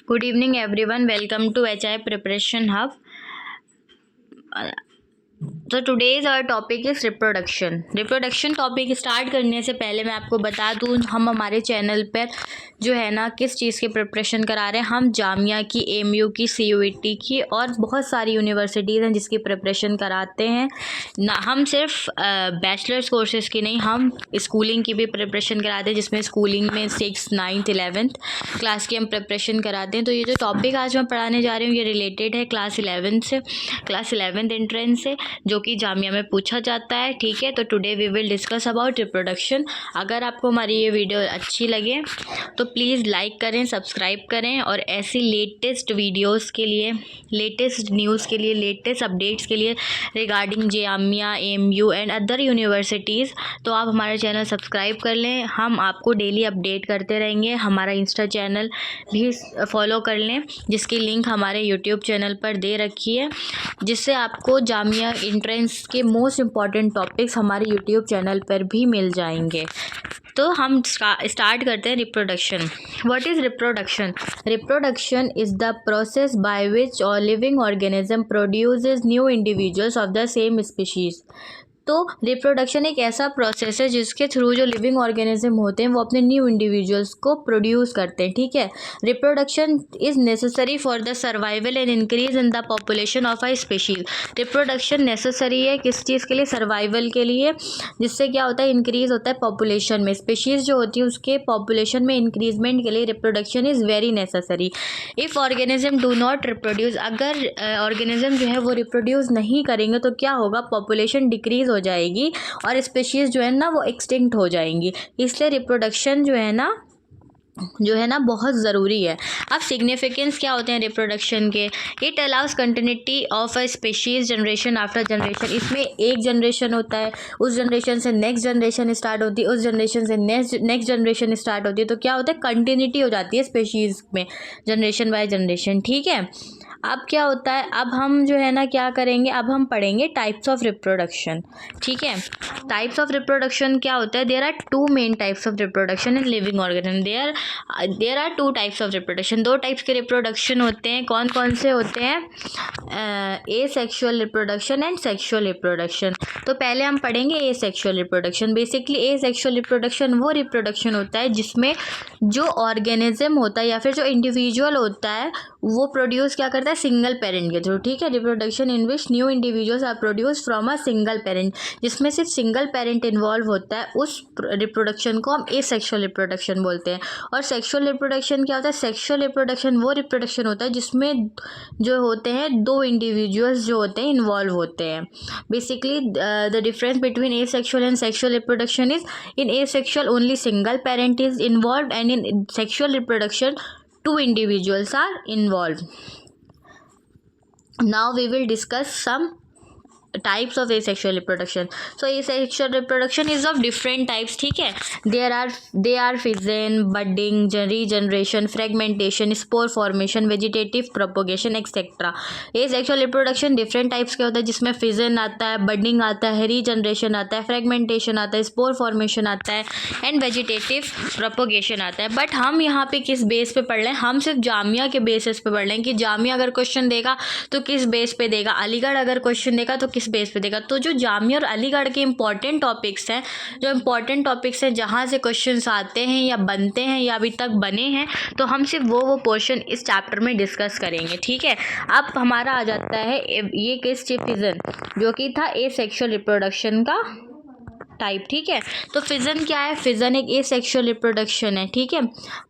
Good evening, everyone. Welcome to HI Preparation Hub. तो today's our topic is reproduction topic start करने से पहले मैं आपको बता दूँ, हम हमारे चैनल पर जो है ना किस चीज़ की प्रिपरेशन करा रहे हैं। हम जामिया की, एमयू की, CUET की और बहुत सारी यूनिवर्सिटीज़ हैं जिसकी प्रिपरेशन कराते हैं ना। हम सिर्फ बैचलर्स कोर्सेज़ की नहीं, हम स्कूलिंग की भी प्रिपरेशन कराते हैं, जिसमें स्कूलिंग में 6th 9th 11th क्लास की हम प्रिपरेशन कराते हैं। तो ये जो टॉपिक आज मैं पढ़ाने जा रही हूँ ये रिलेटेड है क्लास 11th एंट्रेंस से, जो कि जामिया में पूछा जाता है। ठीक है, तो today we will discuss about reproduction. अगर आपको हमारी ये वीडियो अच्छी लगे तो प्लीज़ लाइक करें, सब्सक्राइब करें, और ऐसी लेटेस्ट वीडियोस के लिए, लेटेस्ट न्यूज़ के लिए, लेटेस्ट अपडेट्स के लिए regarding Jamia, MU and other universities, तो आप हमारा चैनल सब्सक्राइब कर लें। हम आपको डेली अपडेट करते रहेंगे। हमारा इंस्टा चैनल भी फॉलो कर लें, जिसकी लिंक हमारे यूट्यूब चैनल पर दे रखी है, जिससे आपको जामिया एंट्रेंस के मोस्ट इम्पॉर्टेंट टॉपिक्स हमारे यूट्यूब चैनल पर भी मिल जाएंगे। तो हम स्टार्ट करते हैं reproduction. What is reproduction? Reproduction is the process by which और living organism produces new individuals of the same species. तो रिप्रोडक्शन एक ऐसा प्रोसेस है जिसके थ्रू जो लिविंग ऑर्गेनिज्म होते हैं वो अपने न्यू इंडिविजुअल्स को प्रोड्यूस करते हैं। ठीक है, reproduction is necessary for the survival and increase in the population of a species. Reproduction necessary है किस चीज़ के लिए? सर्वाइवल के लिए, जिससे क्या होता है? इंक्रीज होता है पॉपुलेशन में। स्पीशीज़ जो होती है उसके पॉपुलेशन में इंक्रीजमेंट के लिए reproduction is very necessary. If organism do not reproduce, अगर ऑर्गेनिज्म जो है वो रिप्रोड्यूस नहीं करेंगे तो क्या होगा? पॉपुलेशन डिक्रीज हो जाएगी और स्पीशीज़ जो है ना वो एक्सटिंक्ट हो जाएंगी। इसलिए रिप्रोडक्शन जो है ना बहुत ज़रूरी है। अब सिग्निफिकेंस क्या होते हैं रिप्रोडक्शन के? It allows continuity of a species generation after generation. इसमें एक जनरेशन होता है, उस जनरेशन से नेक्स्ट जनरेशन स्टार्ट होती है, उस जनरेशन से नेक्स्ट जनरेशन स्टार्ट होती है। तो क्या होता है? कंटिन्यूटी हो जाती है स्पीशीज़ में, जनरेशन बाय जनरेशन। ठीक है, अब क्या होता है? अब हम जो है ना क्या करेंगे? अब हम पढ़ेंगे टाइप्स ऑफ रिप्रोडक्शन। ठीक है, टाइप्स ऑफ रिप्रोडक्शन क्या होता है? There are two main types of reproduction in living organism. There are two types of reproduction. दो टाइप्स के रिप्रोडक्शन होते हैं। कौन कौन से होते हैं? Asexual reproduction and sexual reproduction. तो पहले हम पढ़ेंगे asexual reproduction. Basically asexual reproduction वो रिप्रोडक्शन होता है जिसमें जो ऑर्गेनिज्म होता है या फिर जो इंडिविजुअल होता है वो प्रोड्यूस क्या करता है? सिंगल पेरेंट के थ्रू। ठीक है, reproduction in which new individuals are produce from a single parent, जिसमें सिर्फ सिंगल पेरेंट इन्वॉल्व होता है, उस रिप्रोडक्शन को हम एसेक्सुअल रिप्रोडक्शन बोलते हैं। और सेक्सुअल रिप्रोडक्शन क्या होता है? सेक्सुअल रिप्रोडक्शन वो रिप्रोडक्शन होता है जिसमें जो होते हैं दो इंडिविजुअल्स जो होते हैं इन्वॉल्व होते हैं। Basically the difference between asexual and sexual reproduction is in asexual only single parent is involve and in sexual reproduction two individuals are involved. Now we will discuss some types of asexual reproduction. So asexual reproduction is of different types. ठीक है, they are fission, budding, regeneration, fragmentation, spore formation, vegetative propagation etc. asexual reproduction different types के होता है, जिसमें fission आता है, budding आता है, regeneration आता है, fragmentation आता है, spore formation आता है एंड vegetative propagation आता है। बट हम यहाँ पे किस बेस पे पढ़ रहे हैं? हम सिर्फ जामिया के बेसिस पे पढ़ रहे हैं कि जामिया अगर क्वेश्चन देगा तो किस बेस पे देगा, अलीगढ़ अगर क्वेश्चन देगा तो किस बेस पे देगा। तो जो जामिया और अलीगढ़ के इंपॉर्टेंट टॉपिक्स हैं, जहाँ से क्वेश्चंस आते हैं या बनते हैं या अभी तक बने हैं, तो हम सिर्फ वो पोर्शन इस चैप्टर में डिस्कस करेंगे। ठीक है, अब हमारा आ जाता है ये केस फिजन, जो कि था एसेक्सुअल रिप्रोडक्शन का टाइप। ठीक है, तो फिजन क्या है? फिजन एक एसेक्सुअल रिप्रोडक्शन है। ठीक है,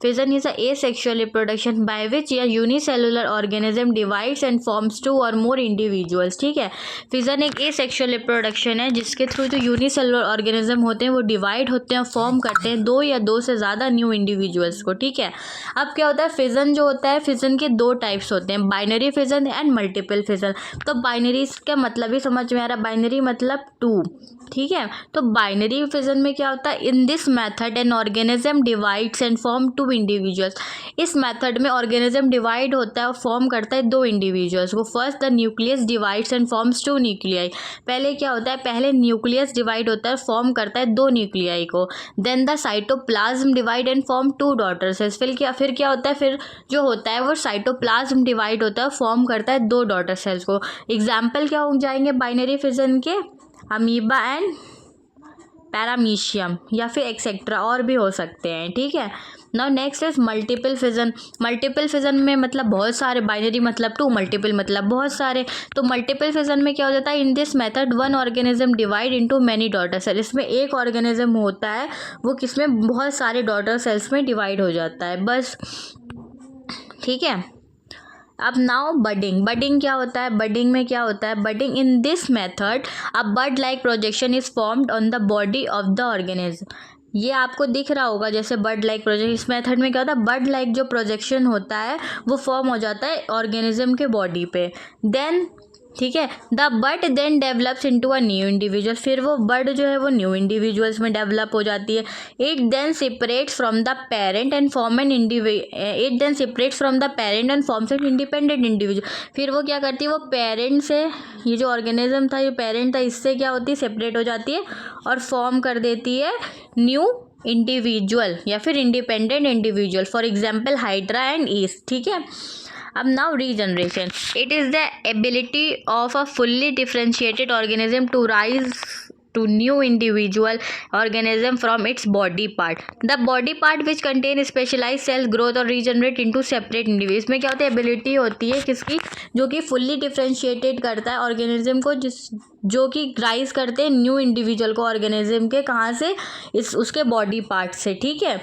fission is a asexual reproduction by which या unicellular organism divides and forms two or more individuals. ठीक है, फिजन एक एसेक्सुअल रिप्रोडक्शन है जिसके थ्रू जो यूनिसेलुलर ऑर्गेनिज्म होते हैं वो डिवाइड होते हैं, फॉर्म करते हैं दो या दो से ज़्यादा न्यू इंडिविजुअल्स को। ठीक है, अब क्या होता है? फिजन जो होता है, फिजन के दो टाइप्स होते हैं, binary fission and multiple fission. तो बाइनरी का मतलब ही समझ में आ रहा है, बाइनरी मतलब टू। ठीक है, तो बाइनरी फिजन में क्या होता है, in this method an organism divides and form two individuals. इस मेथड में ऑर्गेनिज्म डिवाइड होता है और फॉर्म करता है दो इंडिविजुअल्स को। First the nucleus divides and forms two nuclei. पहले क्या होता है, पहले न्यूक्लियस डिवाइड होता है, फॉर्म करता है दो न्यूक्लियाई को। Then the cytoplasm divide and form two daughter cells. फिर क्या होता है, फिर जो होता है वो साइटोप्लाज्म डिवाइड होता है, फॉर्म करता है दो डॉटर सेल्स को। एग्जाम्पल क्या हो जाएंगे बाइनरी फिजन के, अमीबा एंड पैरामीशियम या फिर एक्सेट्रा और भी हो सकते हैं, ठीक है। Now next is multiple fission. Multiple fission में मतलब बहुत सारे, बाइनरी मतलब टू, मल्टीपल मतलब बहुत सारे। तो मल्टीपल फिजन में क्या हो जाता है, in this method one organism divide into many daughter cell. इसमें एक ऑर्गेनिज्म होता है वो किसमें, बहुत सारे डॉटर सेल्स में डिवाइड हो जाता है, बस, ठीक है। अब नाउ बडिंग। बडिंग क्या होता है, बडिंग में क्या होता है, budding in this method a bud like projection is formed on the body of the organism. ये आपको दिख रहा होगा जैसे बड लाइक प्रोजेक्शन। इस मेथड में क्या होता है, बड लाइक जो प्रोजेक्शन होता है वो फॉर्म हो जाता है ऑर्गेनिज्म के बॉडी पे। देन, ठीक है, the bud then develops into a new individual. फिर वो बड जो है वो न्यू इंडिविजुअल्स में डेवलप हो जाती है। It then separates from the parent and form an it then separates from the parent and forms an independent individual. फिर वो क्या करती है, वो पेरेंट से, ये जो ऑर्गेनिज्म था, ये पेरेंट था, इससे क्या होती है, सेपरेट हो जाती है और फॉर्म कर देती है न्यू इंडिविजुअल या फिर independent individual. For example hydra and yeast, ठीक है। अब now regeneration, it is the ability of a fully differentiated organism to rise to new individual organism from its body part. The body part which contain specialized cells growth or regenerate into separate individuals. इसमें क्या होता है, ability होती है किसकी, जो कि fully differentiated करता है ऑर्गेनिज्म को, जो कि राइज करते हैं न्यू इंडिविजुअल को ऑर्गेनिज्म के, कहाँ से, इस उसके बॉडी पार्ट से, ठीक है।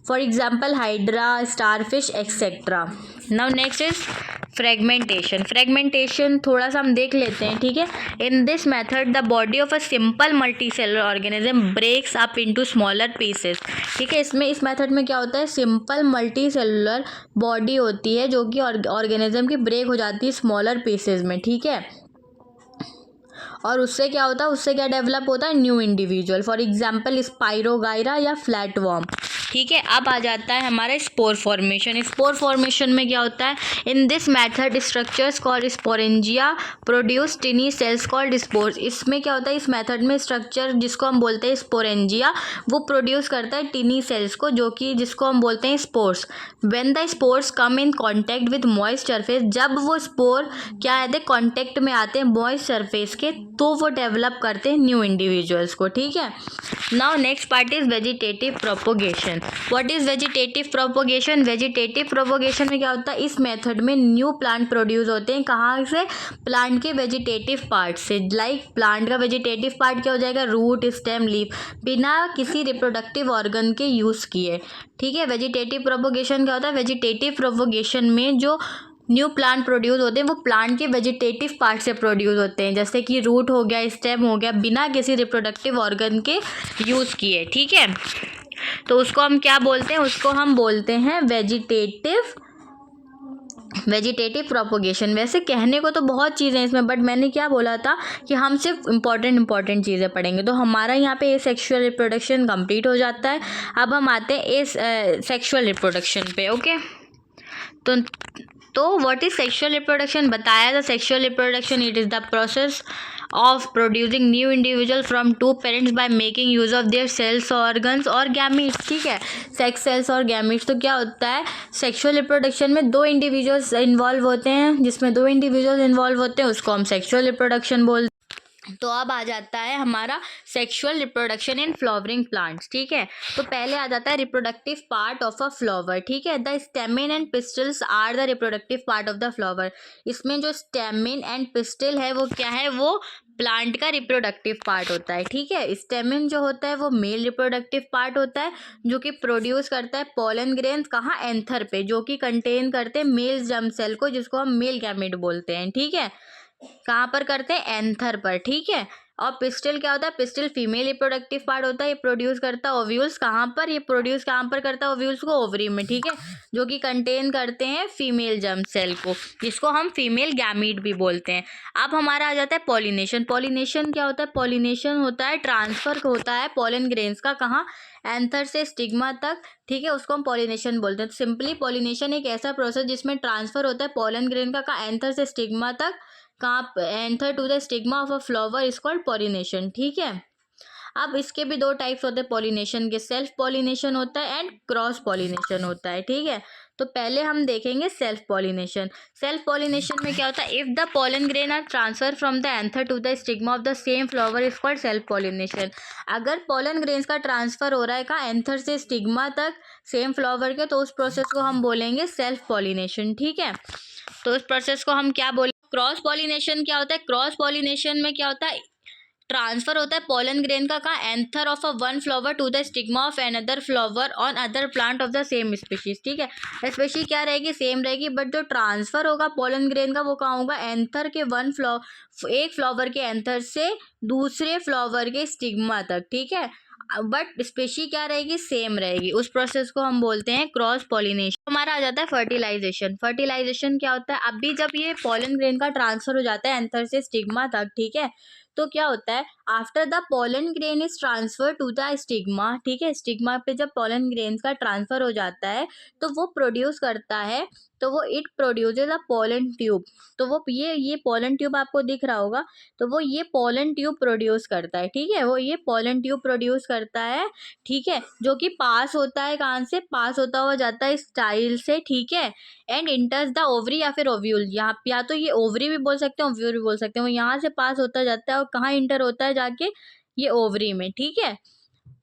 For example hydra, starfish etcetera. Now next is fragmentation. Fragmentation थोड़ा सा हम देख लेते हैं, ठीक है। In this method the body of a simple multicellular organism breaks up into smaller pieces, ठीक है। इसमें इस मेथड में क्या होता है, सिंपल मल्टी सेलुलर बॉडी होती है जो कि ऑर्गेनिज्म की ब्रेक हो जाती है स्मॉलर पीसेस में, ठीक है। और उससे क्या होता है, उससे क्या डेवलप होता है, new individual. For example spirogyra या फ्लैटवर्म, ठीक है। अब आ जाता है हमारा स्पोर फॉर्मेशन। स्पोर फॉर्मेशन में क्या होता है, in this method structures called sporangia produce टिनी cells called spores. इसमें क्या होता है, इस मेथड में स्ट्रक्चर जिसको हम बोलते हैं स्पोरेंजिया, वो प्रोड्यूस करता है टिनी सेल्स को, जो कि जिसको हम बोलते हैं spores. When the spores come in contact with moist surface, जब वो स्पोर क्या है, कॉन्टैक्ट में आते हैं मॉइस्ट सरफेस के, तो वो डेवलप करते हैं न्यू इंडिविजुअल्स को, ठीक है। Now next part is vegetative propagation. What is vegetative propagation? Vegetative propagation में क्या होता है, इस मेथड में न्यू प्लांट प्रोड्यूस होते हैं, कहाँ से, प्लांट के वेजिटेटिव पार्ट से। लाइक प्लांट का वेजिटेटिव पार्ट क्या हो जाएगा, रूट, स्टेम, लीफ, बिना किसी रिप्रोडक्टिव ऑर्गन के यूज़ किए, ठीक है। वेजिटेटिव प्रोपोगेशन क्या होता है, वेजिटेटिव प्रोपोगेशन में जो न्यू प्लांट प्रोड्यूस होते हैं वो प्लांट के वेजिटेटिव पार्ट से प्रोड्यूस होते हैं, जैसे कि रूट हो गया, स्टेम हो गया, बिना किसी रिप्रोडक्टिव ऑर्गन के यूज़ किए, ठीक है। तो उसको हम क्या बोलते हैं, उसको हम बोलते हैं वेजिटेटिव प्रोपोगेशन। वैसे कहने को तो बहुत चीज़ें इसमें, बट मैंने क्या बोला था कि हम सिर्फ इंपॉर्टेंट चीज़ें पढ़ेंगे। तो हमारा यहाँ पे सेक्सुअल रिप्रोडक्शन कंप्लीट हो जाता है। अब हम आते हैं सेक्सुअल रिप्रोडक्शन पे, ओके। तो व्हाट इज सेक्सुअल रिप्रोडक्शन बताया था। Sexual reproduction, it is the process of producing new individual from two parents by making use of their cells, organs और gametes, ठीक है। सेक्स सेल्स और गैमीट्स। तो क्या होता है, सेक्सुअल रिप्रोडक्शन में दो इंडिविजुअल्स इन्वॉल्व होते हैं, जिसमें दो इंडिविजुअल्स इन्वॉल्व होते हैं उसको हम सेक्सुअल रिप्रोडक्शन बोलते हैं। तो अब आ जाता है हमारा sexual reproduction in flowering plants, ठीक है। तो पहले आ जाता है reproductive part of a flower, ठीक है। The stamen and pistils are the reproductive part of the flower. इसमें जो स्टेमिन एंड पिस्टल है वो क्या है, वो प्लांट का रिप्रोडक्टिव पार्ट होता है, ठीक है। स्टेमिन जो होता है वो मेल रिप्रोडक्टिव पार्ट होता है, जो कि प्रोड्यूस करता है पोलन ग्रेन्स, कहाँ, एंथर पे, जो कि कंटेन करते हैं मेल जर्म सेल को, जिसको हम मेल गैमेट बोलते हैं, ठीक है। कहाँ पर करते हैं, एंथर पर, ठीक है। और पिस्टल क्या होता है, पिस्टल फीमेल रिप्रोडक्टिव पार्ट होता है, ये प्रोड्यूस करता है ओव्यूल्स, कहाँ पर, ये प्रोड्यूस कहाँ पर करता है ओव्यूल्स को, ओवरी में, ठीक है, जो कि कंटेन करते हैं फीमेल जर्म सेल को, जिसको हम फीमेल गैमीट भी बोलते हैं। अब हमारा आ जाता है पॉलिनेशन। पॉलिनेशन क्या होता है, पॉलिनेशन होता है ट्रांसफर होता है पोलन ग्रेन्स का, कहाँ, एंथर से स्टिग्मा तक, ठीक है, उसको हम पॉलिनेशन बोलते हैं। तो सिंपली पॉलिनेशन एक ऐसा प्रोसेस जिसमें ट्रांसफर होता है पोलन ग्रेन का, कहाँ, एंथर से स्टिग्मा तक, कहाँ, anther to the stigma of a flower is called pollination, ठीक है। अब इसके भी दो टाइप्स होते हैं पॉलिनेशन के, सेल्फ पॉलिनेशन होता है एंड क्रॉस पॉलिनेशन होता है, ठीक है। तो पहले हम देखेंगे सेल्फ पॉलिनेशन। सेल्फ पॉलिनेशन में क्या होता है, if the pollen grain are transfer from the anther to the stigma of the same flower is called self pollination. अगर पोलन ग्रेन्स का ट्रांसफर हो रहा है कहाँ, एंथर से स्टिग्मा तक सेम फ्लावर के, तो उस प्रोसेस को हम बोलेंगे सेल्फ पॉलिनेशन, ठीक है। तो उस प्रोसेस को हम क्या बोलेंगे, क्रॉस पॉलिनेशन क्या होता है, क्रॉस पॉलिनेशन में क्या होता है, ट्रांसफर होता है पोलन ग्रेन का कहाँ, anther of a one flower to the stigma of another flower on other plant of the same species, ठीक है। स्पीशीज क्या रहेगी, सेम रहेगी, बट जो ट्रांसफर होगा पोलन ग्रेन का वो कहाँ होगा, एंथर के एक फ्लावर के एंथर से दूसरे फ्लावर के स्टिग्मा तक, ठीक है, बट स्पेशी क्या रहेगी, सेम रहेगी। उस प्रोसेस को हम बोलते हैं क्रॉस पॉलिनेशन। हमारा आ जाता है फर्टिलाइजेशन। फर्टिलाइजेशन क्या होता है, अभी जब ये पोलन ग्रेन का ट्रांसफर हो जाता है एंथर से स्टिग्मा तक, ठीक है, तो क्या होता है, after the pollen grain is transfer to the stigma, ठीक है, स्टिग्मा पे जब पोलन ग्रेन का ट्रांसफर हो जाता है तो वो प्रोड्यूस करता है, तो वो it produces a pollen tube. तो वो ये पोलन ट्यूब आपको दिख रहा होगा, तो वो ये पोलन ट्यूब प्रोड्यूस करता है, ठीक है, वो ये पोलन ट्यूब प्रोड्यूस करता है, ठीक है, जो कि पास होता है, कहाँ से पास होता हुआ जाता है स्टाइल से, ठीक है, एंड इंटर्स द ओवरी या फिर ओव्यूल, यहाँ या तो ये ओवरी भी बोल सकते हैं ओव्यूल भी बोल सकते हैं, वो यहाँ से पास होता जाता है और कहाँ इंटर होता है जाके, ये ओवरी में, ठीक है,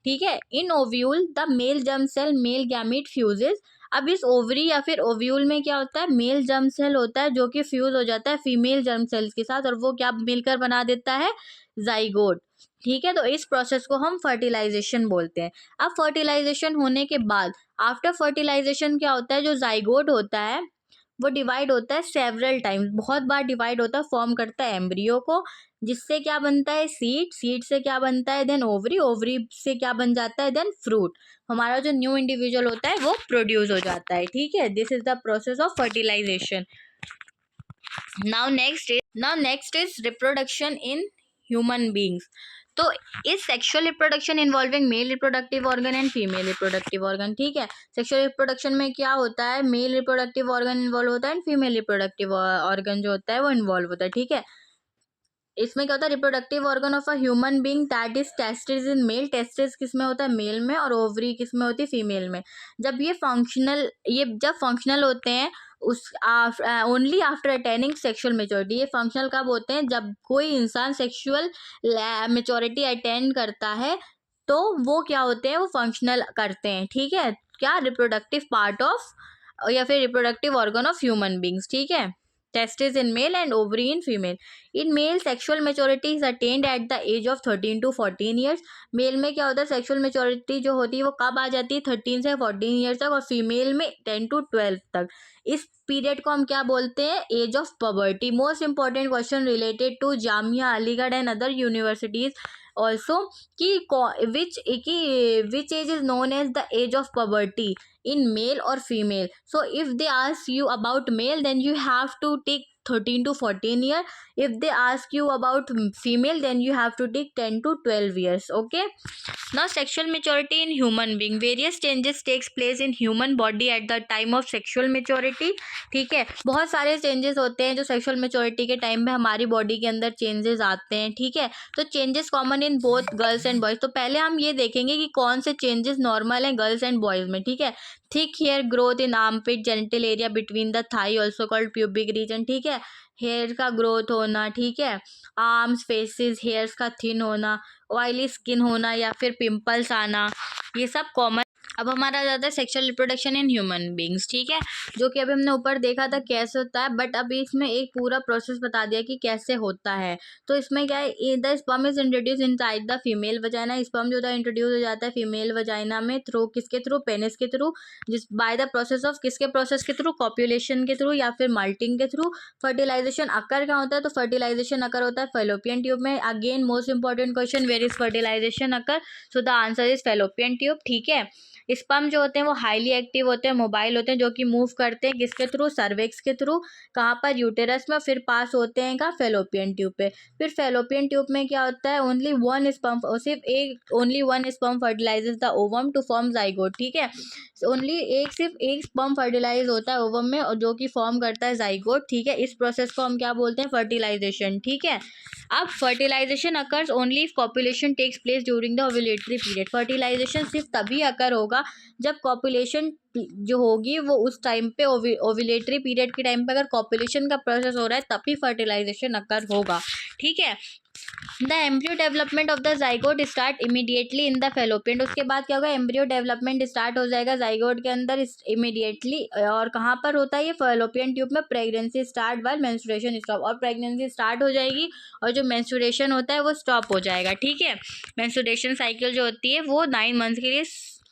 ठीक है। In ovule the male germ cell male gamete fuses. अब इस ओवरी या फिर ओव्यूल में क्या होता है, मेल जर्म सेल होता है जो कि फ्यूज हो जाता है फीमेल जर्म सेल्स के साथ, और वो क्या मिलकर बना देता है, जाइगोट, ठीक है। तो इस प्रोसेस को हम फर्टिलाइजेशन बोलते हैं। अब फर्टिलाइजेशन होने के बाद आफ्टर फर्टिलाइजेशन क्या होता है, जो जाइगोट होता है वो डिवाइड होता है सेवरल टाइम्स, बहुत बार डिवाइड होता है, फॉर्म करता है एम्ब्रियो को, जिससे क्या बनता है, सीड, सीड से क्या बनता है, देन ओवरी, ओवरी से क्या बन जाता है, देन फ्रूट। हमारा जो न्यू इंडिविजुअल होता है वो प्रोड्यूस हो जाता है, ठीक है। This is the process of fertilisation. Now next is reproduction in human beings. तो इस sexual reproduction involving male reproductive organ and female reproductive organ, ठीक है। सेक्सुअल रिप्रोडक्शन में क्या होता है, मेल रिप्रोडक्टिव ऑर्गन इन्वॉल्व होता है एंड फीमेल रिप्रोडक्टिव ऑर्गन जो होता है वो इन्वॉल्व होता है, ठीक है। इसमें क्या होता है, reproductive organ of a human being that is testis in male, testis किस में होता है, मेल में, और ओवरी किस में होती है, फीमेल में। जब ये जब फंक्शनल होते हैं उस only after attaining sexual maturity. ये फंक्शनल कब होते हैं, जब कोई इंसान सेक्सुअल मेच्योरिटी अटेंड करता है तो वो क्या होते हैं, वो फंक्शनल करते हैं, ठीक है। क्या, रिप्रोडक्टिव पार्ट ऑफ या फिर reproductive organ of human beings, ठीक है। Testes in male and ovary in female. In male, sexual maturity is attained at the age of 13 to 14 years. Mail में क्या होता है, सेक्सुअल मेच्योरिटी जो होती है वो कब आ जाती है, 13 से 14 ईयर्स तक, और फीमेल में 10 to 12 तक। इस पीरियड को हम क्या बोलते हैं, age of puberty. Most important question related to Jamia Aligarh and other universities also कि which age is known as the age of puberty in male or female. So if they ask you about male, then you have to take 13 to 14 year. If they ask you about female, then you have to take 10 to 12 years. Okay. Now sexual maturity in human being. Various changes takes place in human body at the time of sexual maturity. ठीक है, बहुत सारे changes होते हैं जो sexual maturity के time में हमारी बॉडी के अंदर चेंजेस आते हैं, ठीक है। तो changes common in both girls and boys. तो पहले हम ये देखेंगे कि कौन से चेंजेस नॉर्मल हैं गर्ल्स एंड बॉयज में, ठीक है। Thick hair growth in armpit, genital area between the thigh also called pubic region, ठीक है। हेयर का ग्रोथ होना, ठीक है। आर्म्स, फेसेस, हेयर्स का थिन होना, ऑयली स्किन होना या फिर पिंपल्स आना, ये सब कॉमन। अब हमारा आ जाता है sexual reproduction in human beings, ठीक है, जो कि अभी हमने ऊपर देखा था कैसे होता है, बट अभी इसमें एक पूरा प्रोसेस बता दिया कि कैसे होता है। तो इसमें क्या है, the sperm is introduce inside the female vagina. Sperm जो था इंट्रोड्यूस हो जाता है फीमेल वजाइना में थ्रू किसके थ्रू, पेनिस के थ्रू, जिस बाय द प्रोसेस ऑफ किसके प्रोसेस के थ्रू, कॉप्यूलेशन के थ्रू या फिर मल्टिंग के थ्रू। फर्टिलाइजेशन अकर क्या होता है, तो फर्टिलाइजेशन अकर होता है फेलोपियन ट्यूब में। Again most important question, where is fertilisation occur, so the answer is fallopian tube, ठीक है। स्पर्म जो होते हैं वो हाईली एक्टिव होते हैं, मोबाइल होते हैं, जो कि मूव करते हैं किसके थ्रू, सर्विक्स के थ्रू, कहाँ पर, यूटेरस में, फिर पास होते हैं कहाँ, फेलोपियन ट्यूब पे। फिर फेलोपियन ट्यूब में क्या होता है, only one sperm, only one sperm fertilises the ovum to form zygote, ठीक है। सिर्फ एक स्पर्म फर्टिलाइज होता है ओवम में और जो कि फॉर्म करता है जाइगोट, ठीक है। इस प्रोसेस को हम क्या बोलते हैं, फर्टिलाइजेशन, ठीक है। अब fertilisation occurs only if copulation takes place during the ovulatory period. Fertilisation सिर्फ तभी अकर होगा जब कॉपुलेशन जो होगी वो उस टाइम पे, ओव्यूलेटरी पीरियड के टाइम पे अगर कॉपुलेशन का प्रोसेस हो रहा है तभी फर्टिलाइजेशन अकर होगा, ठीक है। The embryo development of the zygote start immediately in the fallopian. उसके बाद क्या होगा, एम्ब्रियो डेवलपमेंट स्टार्ट हो जाएगा जाइगोट के अंदर इमीडिएटली, और कहाँ पर होता है ये, फेलोपियन ट्यूब में। Pregnancy start while menstruation stop, और प्रेगनेंसी स्टार्ट हो जाएगी और जो मेंस्ट्रुएशन होता है वो स्टॉप हो जाएगा, ठीक है। मेंस्ट्रुएशन साइकिल जो होती है वो 9 मंथ्स के लिए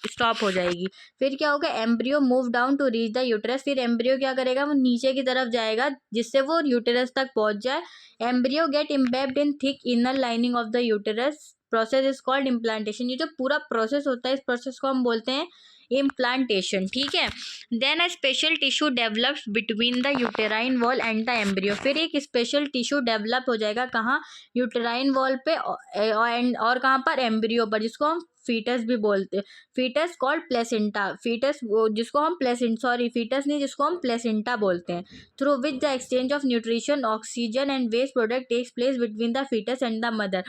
स्टॉप हो जाएगी। फिर क्या होगा, embryo move down to reach the uterus. फिर एम्ब्रियो क्या करेगा, वो नीचे की तरफ जाएगा जिससे वो यूटेरस तक पहुंच जाए। Embryo get embedded in thick inner lining of the uterus, process is called implantation. ये जो पूरा प्रोसेस होता है इस प्रोसेस को हम बोलते हैं इम्प्लांटेशन, ठीक है। Then a special tissue develops between the uterine wall and the embryo. फिर एक स्पेशल टिश्यू डेवलप हो जाएगा कहाँ, यूटेराइन वॉल पे, और कहाँ पर, एम्ब्रियो पर, जिसको हम फीटस भी बोलते हैं। फीटस कॉल्ड प्लेसेंटा, फीटस जिसको हम फीटस नहीं, जिसको हम प्लेसेंटा बोलते हैं। Through which the exchange of nutrition, oxygen and waste product takes place between the foetus and the mother.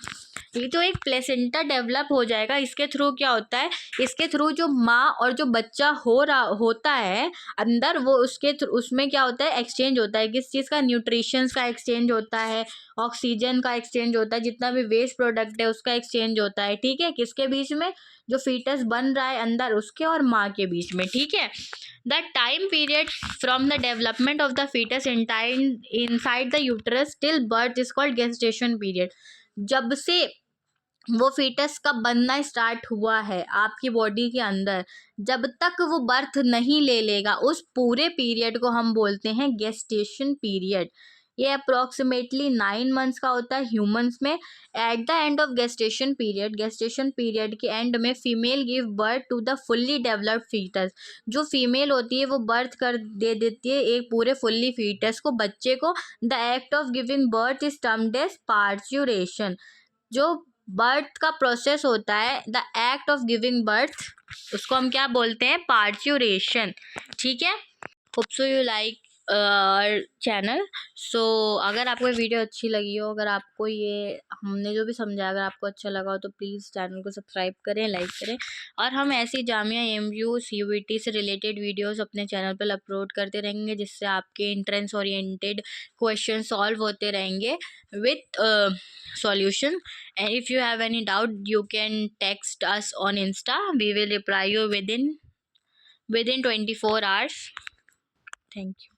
ये तो एक प्लेसेंटा डेवलप हो जाएगा। इसके थ्रू क्या होता है, इसके थ्रू जो माँ और जो बच्चा होता है अंदर, वो उसमें क्या होता है, एक्सचेंज होता है किस चीज़ का, न्यूट्रिशंस का एक्सचेंज होता है, ऑक्सीजन का एक्सचेंज होता है, जितना भी वेस्ट प्रोडक्ट है उसका एक्सचेंज होता है, ठीक है। किसके बीच में, जो फीटस बन रहा है अंदर उसके और माँ के बीच में, ठीक है। The time period from the development of the foetus inside the uterus till birth is called gestation period. जब से वो फीटस का बनना स्टार्ट हुआ है आपकी बॉडी के अंदर, जब तक वो बर्थ नहीं ले लेगा उस पूरे पीरियड को हम बोलते हैं गेस्टेशन पीरियड। ये अप्रोक्सीमेटली 9 मंथ्स का होता है ह्यूमंस में। At the end of gestation period के एंड में female give birth to the fully developed foetus. जो फीमेल होती है वो बर्थ कर दे देती है एक पूरे फुल्ली फीटस को, बच्चे को। The act of giving birth is termed as parturition. जो बर्थ का प्रोसेस होता है, the act of giving birth, उसको हम क्या बोलते हैं, पार्च्यूरेशन, ठीक है। Hope so you like channel. So अगर आपको ये वीडियो अच्छी लगी हो, अगर आपको ये हमने जो भी समझा अगर आपको अच्छा लगा हो तो प्लीज़ चैनल को सब्सक्राइब करें, लाइक करें। और हम ऐसी जामिया एमयू सीयूईटी से रिलेटेड वीडियोस अपने चैनल पर अपलोड करते रहेंगे, जिससे आपके एंट्रेंस ओरिएंटेड क्वेश्चन सॉल्व होते रहेंगे with solution. And if you have any doubt, you can text us on Insta. We will reply you within 24 hours. Thank you.